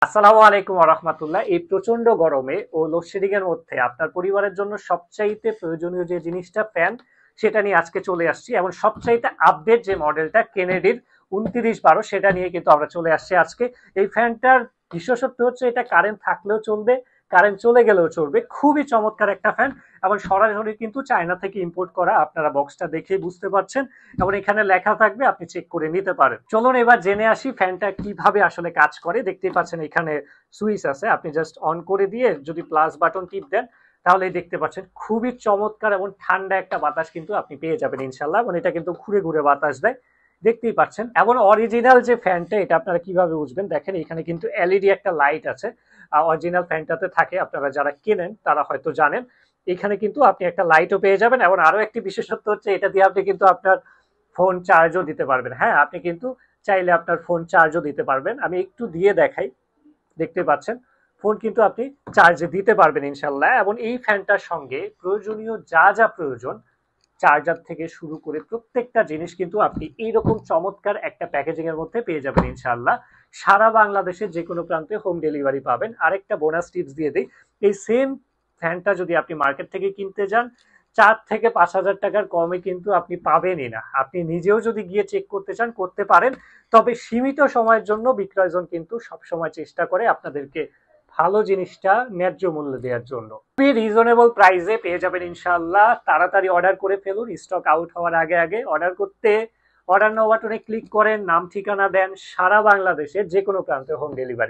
আসসালামু আলাইকুম ওয়া রাহমাতুল্লাহ। এই প্রচন্ড গরমে ও লোডশেডিং এর মধ্যে আপনার পরিবারের জন্য সবচাইতে প্রয়োজনীয় যে জিনিসটা ফ্যান, সেটা নিয়ে আজকে চলে আসছি এবং সবচাইতে আপডেট যে মডেলটা কেনেডির 2912 সেটা নিয়ে কিন্তু আমরা চলে আসছি আজকে। এই ফ্যানটার বিশেষত্ব হচ্ছে এটা কারেন্ট থাকলেও চলবে, কারেন্ট চলে গেলেও চলবে। খুবই চমৎকার একটা ফ্যান এবং সরাসরি কিন্তু চায়না থেকে ইম্পোর্ট করা, আপনারা বক্সটা দেখেই বুঝতে পারছেন এবং এখানে লেখা থাকবে, আপনি চেক করে নিতে পারেন। চলুন এবার জেনে আসি ফ্যানটা কিভাবে আসলে কাজ করে। দেখতেই পাচ্ছেন এখানে সুইচ আছে, আপনি জাস্ট অন করে দিয়ে যদি প্লাস বাটন টিপ দেন তাহলেই দেখতে পাচ্ছেন খুবই চমৎকার এবং ঠান্ডা একটা বাতাস কিন্তু আপনি পেয়ে যাবেন ইনশাল্লাহ। এবং এটা কিন্তু ঘুরে ঘুরে বাতাস দেয়, দেখতেই পাচ্ছেন। এবং অরিজিনাল যে ফ্যানটা, এটা আপনারা কিভাবে বুঝবেন, দেখেন এখানে কিন্তু এলইডি একটা লাইট আছে, অরিজিনাল ফ্যানটাতে থাকে, আপনারা যারা কেনেন তারা হয়তো জানেন। এখানে কিন্তু আপনি একটা লাইটও পেয়ে যাবেন এবং আরো একটি বিশেষত্ব হচ্ছে এটা দিয়ে আপনি কিন্তু আপনার ফোন চার্জও দিতে পারবেন। হ্যাঁ, আপনি কিন্তু চাইলে আপনার ফোন চার্জও দিতে পারবেন। আমি একটু দিয়ে দেখাই, দেখতে পাচ্ছেন ফোন কিন্তু আপনি চার্জে দিতে পারবেন ইনশাল্লাহ। এবং এই ফ্যানটার সঙ্গে প্রয়োজনীয় যা যা প্রয়োজন, চার্জার থেকে শুরু করে প্রত্যেকটা জিনিস কিন্তু আপনি এইরকম চমৎকার একটা প্যাকেজিং এর মধ্যে পেয়ে যাবেন ইনশাল্লাহ। সারা বাংলাদেশের যে কোনো প্রান্তে হোম ডেলিভারি পাবেন। আরেকটা বোনাস টিপস দিয়ে দিই, এই সেম ফ্যানটা যদি আপনি মার্কেট থেকে কিনতে যান, 4 থেকে 5 হাজার টাকার কমে কিন্তু আপনি পাবেনই না। আপনি নিজেও যদি গিয়ে চেক করতে চান করতে পারেন, তবে সীমিত সময়ের জন্য বিক্রয়জন কিন্তু সবসময় চেষ্টা করে আপনাদেরকে ভালো জিনিসটা ন্যায্য মূল্য দেওয়ার জন্য। খুবই রিজনেবল প্রাইসে পেয়ে যাবেন ইনশাআল্লাহ। তাড়াতাড়ি অর্ডার করে ফেলুন, স্টক আউট হওয়ার আগে আগে। অর্ডার করতে অর্ডার নাও বাটনে ক্লিক করেন, নাম ঠিকানা দেন, সারা বাংলাদেশে যে কোনো প্রান্তে হোম ডেলিভারি।